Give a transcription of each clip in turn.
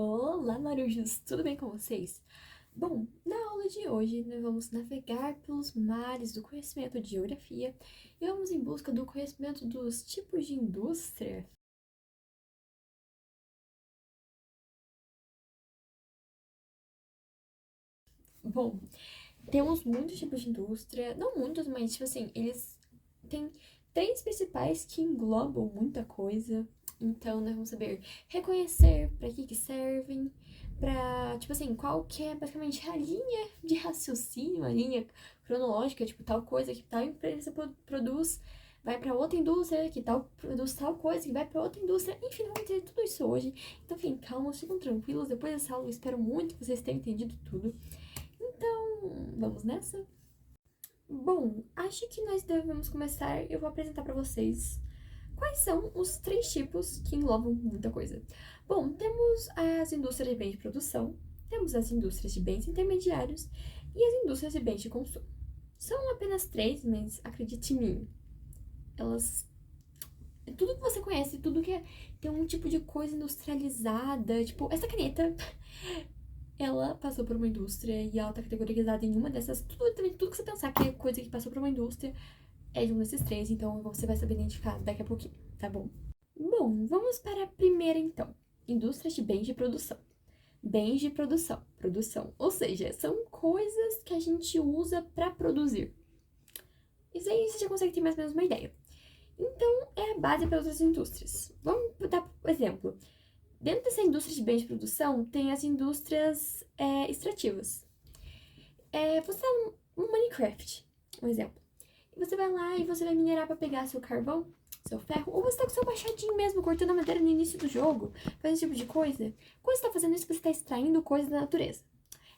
Olá, marujos! Tudo bem com vocês? Bom, na aula de hoje nós vamos navegar pelos mares do conhecimento de geografia e vamos em busca do conhecimento dos tipos de indústria. Bom, temos muitos tipos de indústria, não muitos, mas tipo assim, eles têm três principais que englobam muita coisa. Então, nós vamos saber reconhecer para que servem, para, tipo assim, qual que é basicamente a linha de raciocínio, a linha cronológica, tipo, tal coisa que tal empresa produz, vai para outra indústria, que tal produz tal coisa, que vai para outra indústria. Enfim, vamos entender tudo isso hoje. Então, enfim, calma, ficam tranquilos. Depois dessa aula, eu espero muito que vocês tenham entendido tudo. Então, vamos nessa? Bom, acho que nós devemos começar. Eu vou apresentar para vocês quais são os três tipos que englobam muita coisa. Bom, temos as indústrias de bens de produção, temos as indústrias de bens intermediários e as indústrias de bens de consumo. São apenas três, mas acredite em mim, elas. Tudo que você conhece, tudo que tem um tipo de coisa industrializada, tipo, essa caneta ela passou por uma indústria e ela tá categorizada em uma dessas. Tudo que você pensar que é coisa que passou por uma indústria é de um desses três, então você vai saber identificar daqui a pouquinho, tá bom? Bom, vamos para a primeira então. Indústrias de bens de produção. Bens de produção, produção, ou seja, são coisas que a gente usa para produzir. Isso aí você já consegue ter mais ou menos uma ideia. Então, é a base para outras indústrias. Vamos dar um exemplo. Dentro dessa indústria de bens de produção, tem as indústrias extrativas. Você tá no Minecraft, um exemplo. E você vai lá e você vai minerar para pegar seu carvão, seu ferro, ou você tá com seu machadinho mesmo, cortando a madeira no início do jogo, fazendo esse tipo de coisa. Quando você tá fazendo isso, você tá extraindo coisas da natureza.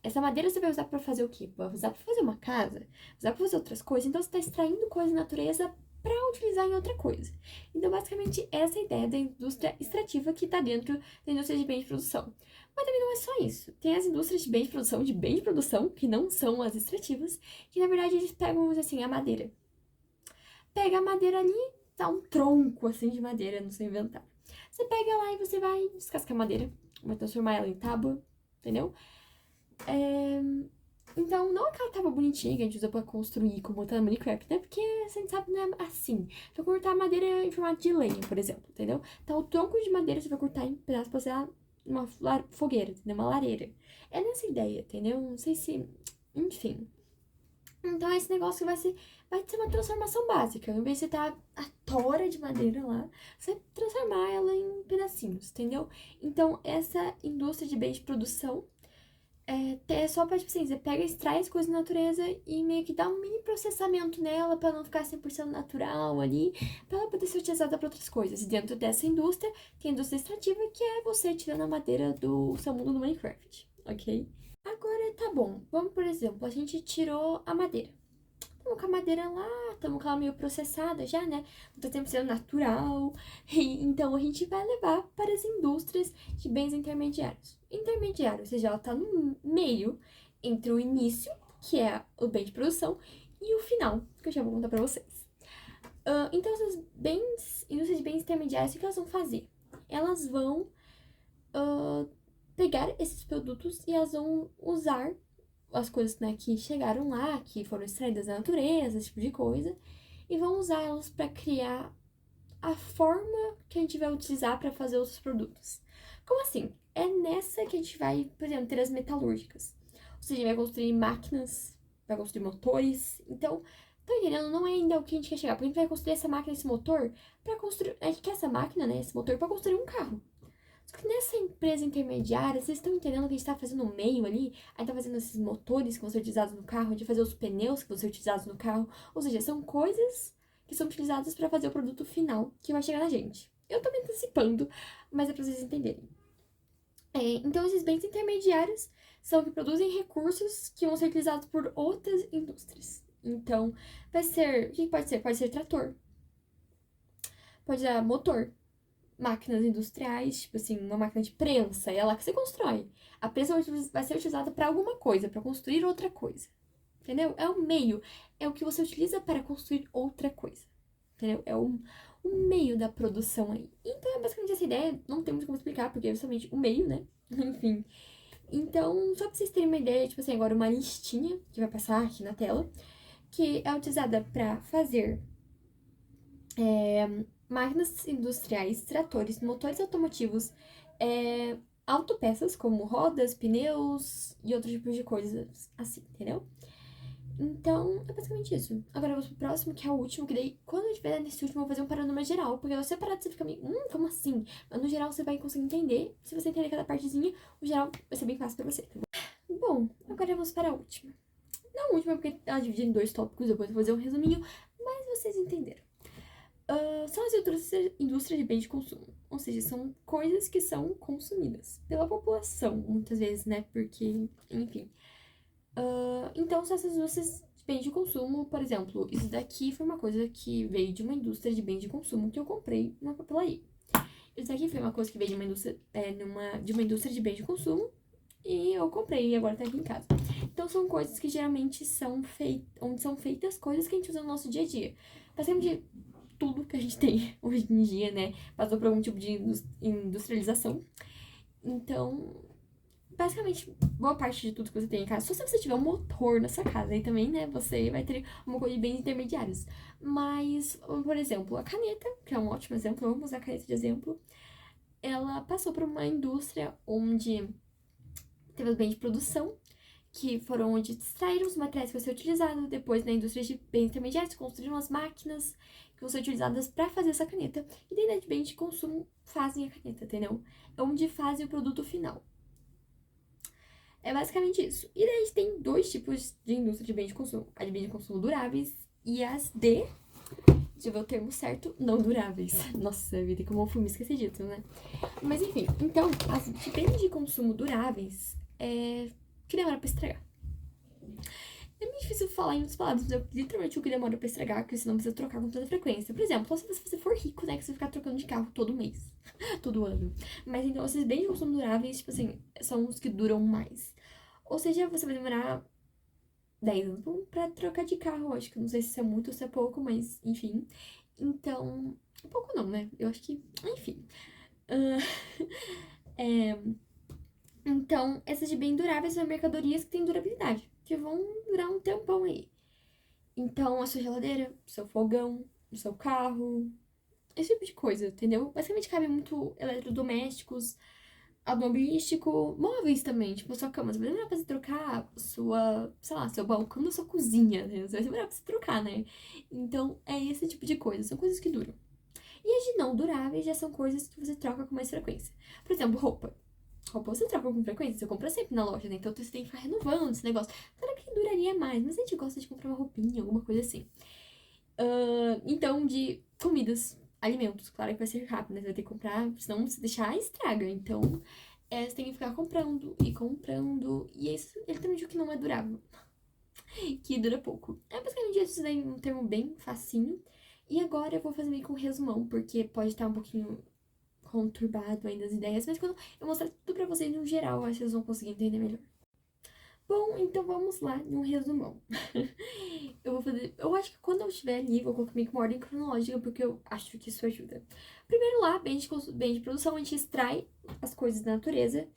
Essa madeira você vai usar para fazer o quê? Vai usar para fazer uma casa, usar para fazer outras coisas. Então você tá extraindo coisas da natureza para utilizar em outra coisa. Então, basicamente, essa é a ideia da indústria extrativa que está dentro da indústria de bens de produção. Mas também não é só isso. Tem as indústrias de bens de produção, que não são as extrativas, que na verdade eles pegam, vamos dizer assim, a madeira. Pega a madeira ali, dá um tronco assim de madeira no seu inventário. Você pega lá e você vai descascar a madeira, vai transformar ela em tábua, entendeu? Então, não aquela tábua bonitinha que a gente usa pra construir, como tá no Minecraft, né? Porque a gente sabe não é assim. Vai cortar a madeira em formato de lenha, por exemplo, entendeu? Então, o tronco de madeira você vai cortar em pedaços pra fazer uma fogueira, entendeu? Uma lareira. É nessa ideia, entendeu? Não sei se. Enfim. Então, esse negócio vai ser uma transformação básica. Ao invés de você ter a tora de madeira lá, você transformar ela em pedacinhos, entendeu? Então, essa indústria de bens de produção é só pra, tipo assim, você pega, extrai as coisas da natureza e meio que dá um mini processamento nela pra não ficar 100% natural ali, pra ela poder ser utilizada pra outras coisas. E dentro dessa indústria, tem a indústria extrativa, que é você tirando a madeira do seu mundo no Minecraft, ok? Agora, tá bom. Vamos, por exemplo, a gente tirou a madeira. Estamos com a madeira lá, estamos com ela meio processada já, né? Não tá tempo sendo natural. E, então a gente vai levar para as indústrias de bens intermediários. Intermediário, ou seja, ela tá no meio entre o início, que é o bem de produção, e o final, que eu já vou contar para vocês. Então, essas indústrias de bens intermediários, o que elas vão fazer? Elas vão pegar esses produtos e elas vão usar as coisas, né, que chegaram lá, que foram extraídas da natureza, esse tipo de coisa, e vão usar elas para criar a forma que a gente vai utilizar para fazer outros produtos. Como assim? É nessa que a gente vai, por exemplo, ter as metalúrgicas. Ou seja, a gente vai construir máquinas, vai construir motores. Então, tá entendendo? Não é ainda o que a gente quer chegar, porque a gente vai construir essa máquina, esse motor, para construir. A gente quer essa máquina, né, esse motor, para construir um carro. Só que nessa empresa intermediária, vocês estão entendendo que a gente está fazendo no meio ali? Aí tá fazendo esses motores que vão ser utilizados no carro, a gente vai fazer os pneus que vão ser utilizados no carro. Ou seja, são coisas que são utilizadas para fazer o produto final que vai chegar na gente. Eu tô me antecipando, mas é para vocês entenderem. Então, esses bens intermediários são que produzem recursos que vão ser utilizados por outras indústrias. Então, vai ser. O que pode ser? Pode ser trator, pode ser motor, máquinas industriais, tipo assim, uma máquina de prensa, é lá que você constrói. A prensa vai ser utilizada para alguma coisa, para construir outra coisa. Entendeu? É o meio, é o que você utiliza para construir outra coisa. Entendeu? É o meio da produção aí. Então, é basicamente essa ideia, não tem muito como explicar, porque é justamente o meio, né? Enfim. Então, só pra vocês terem uma ideia, tipo assim, agora uma listinha que vai passar aqui na tela, que é utilizada para fazer máquinas industriais, tratores, motores automotivos, autopeças como rodas, pneus e outros tipos de coisas assim, entendeu? Então, é basicamente isso. Agora vamos pro próximo, que é o último, que daí, quando eu estiver nesse último, eu vou fazer um panorama geral, porque você separado você fica meio, como assim? Mas no geral você vai conseguir entender. Se você entender cada partezinha, o geral vai ser bem fácil pra você, tá bom? Bom, agora vamos para a última. Não a última, porque ela divide em 2 tópicos, depois eu vou fazer um resuminho, mas vocês entenderam. São as indústrias de bens de consumo. Ou seja, são coisas que são consumidas pela população, muitas vezes, né? Porque, enfim. Então, são essas indústrias de bens de consumo, por exemplo, isso daqui foi uma coisa que veio de uma indústria de bens de consumo que eu comprei numa papelaria. Isso daqui foi uma coisa que veio de uma indústria, de uma indústria de bens de consumo e eu comprei e agora tá aqui em casa. Então, são coisas que geralmente são feitas, onde são feitas coisas que a gente usa no nosso dia a dia. Basicamente, tudo que a gente tem hoje em dia, né, passou por algum tipo de industrialização. Então, basicamente, boa parte de tudo que você tem em casa, só se você tiver um motor na sua casa, aí também, né, você vai ter uma coisa de bens intermediários. Mas, por exemplo, a caneta, que é um ótimo exemplo, vamos usar a caneta de exemplo, ela passou por uma indústria onde teve os bens de produção, que foram onde extraíram os materiais que vão ser utilizados, depois na indústria de bens intermediários, construíram as máquinas que vão ser utilizadas para fazer essa caneta, e daí na de bens de consumo fazem a caneta, entendeu? É onde fazem o produto final. É basicamente isso. E daí a gente tem 2 tipos de indústria de bens de consumo. A de bens de consumo duráveis e as de... Deixa eu ver o termo certo. Não duráveis. Nossa vida, como eu fui me esqueci disso, né? Mas enfim, então, as de bens de consumo duráveis que demora pra estragar. É meio difícil falar em outras palavras, mas é literalmente o que demora pra estragar, porque senão precisa trocar com toda frequência. Por exemplo, só se você for rico, né, que você ficar trocando de carro todo mês, todo ano. Mas então, esses bens de consumo duráveis, tipo assim, são os que duram mais. Ou seja, você vai demorar 10 anos pra trocar de carro. Acho que não sei se isso é muito ou se é pouco, mas enfim. Então, pouco não, né? Eu acho que, enfim. Então, essas de bem duráveis são mercadorias que têm durabilidade, que vão durar um tempão aí. Então, a sua geladeira, o seu fogão, o seu carro, esse tipo de coisa, entendeu? Basicamente cabe muito eletrodomésticos, automobilístico, móveis também, tipo a sua cama. Você vai demorar pra você trocar sua, sei lá, seu balcão da sua cozinha, né? Você vai demorar pra você trocar, né? Então, é esse tipo de coisa, são coisas que duram. E as de não duráveis já são coisas que você troca com mais frequência. Por exemplo, roupa. Roupa você troca com frequência, você compra sempre na loja, né? Então você tem que ficar renovando esse negócio. Claro que duraria mais, mas a gente gosta de comprar uma roupinha, alguma coisa assim. Então, de comidas, alimentos, claro que vai ser rápido, né? Você vai ter que comprar, senão se deixar, estraga. Então, você tem que ficar comprando e comprando. E isso ele também diz que não é durável, que dura pouco. É basicamente isso daí, um termo bem facinho. E agora eu vou fazer meio que um resumão, porque pode estar um pouquinho conturbado ainda as ideias, mas quando eu mostrar tudo pra vocês no geral, acho que vocês vão conseguir entender melhor. Bom, então vamos lá num resumão. Eu acho que quando eu estiver ali, vou colocar meio que uma ordem cronológica, porque eu acho que isso ajuda. Primeiro lá, bem de produção, a gente extrai as coisas da natureza,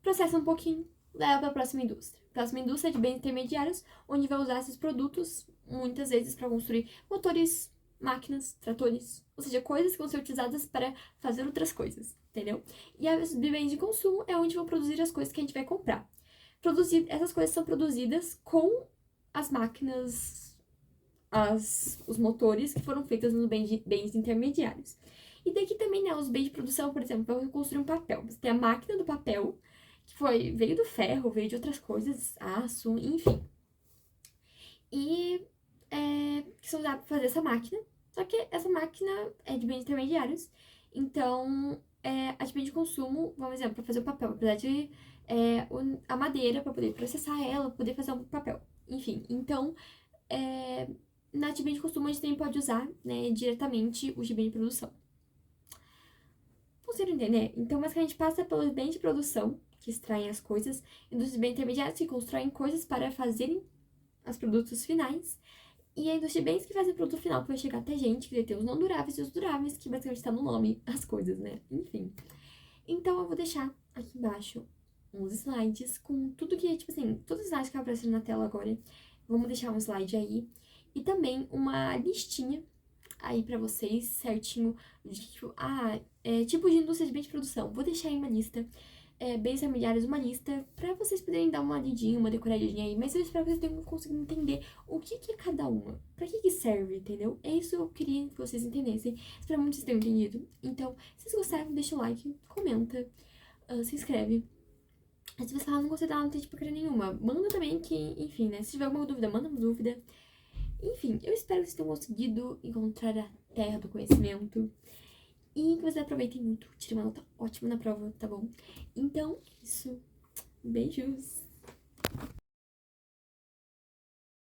processa um pouquinho, leva pra próxima indústria. Próxima indústria de bens intermediários, onde vai usar esses produtos, muitas vezes, para construir motores, máquinas, tratores, ou seja, coisas que vão ser utilizadas para fazer outras coisas, entendeu? E os bens de consumo é onde vão produzir as coisas que a gente vai comprar. Essas coisas são produzidas com as máquinas, os motores que foram feitos nos bens intermediários. E daqui também, né, os bens de produção, por exemplo, para construir um papel. Você tem a máquina do papel, que veio do ferro, veio de outras coisas, aço, enfim. E que são usados para fazer essa máquina. Só que essa máquina é de bens intermediários. Então, a de bem de consumo, vamos exemplo, para fazer o papel, apesar de a madeira para poder processar ela, poder fazer um papel. Enfim, então, na de bem de consumo a gente também pode usar, né, diretamente o de bem de produção. Conseguiram entender? Então, basicamente, passa pelos bens de produção, que extraem as coisas, e dos bens intermediários, que constroem coisas para fazerem os produtos finais, E a indústria de bens que fazem o produto final que vai chegar até gente, que vai ter os não duráveis e os duráveis, que basicamente tá no nome as coisas, né? Enfim. Então eu vou deixar aqui embaixo uns slides com tudo que, tipo assim, todos os slides que aparecem na tela agora. Vamos deixar um slide aí. E também uma listinha aí pra vocês, certinho, de tipo, tipo de indústria de bens de produção. Vou deixar aí uma lista, bens familiares, uma lista, pra vocês poderem dar uma lidinha, uma decoradinha aí. Mas eu espero que vocês tenham conseguido entender o que é cada uma, pra que serve, entendeu? É isso que eu queria que vocês entendessem. Espero muito que vocês tenham entendido. Então, se vocês gostaram, deixa o like, comenta, se inscreve. Se você falar, não gostei dela, não tem tipo porcaria nenhuma. Manda também que, enfim, né? Se tiver alguma dúvida, manda uma dúvida. Enfim, eu espero que vocês tenham conseguido encontrar a terra do conhecimento. E que vocês aproveitem muito. Tirem uma nota ótima na prova, tá bom? Então, isso. Beijos!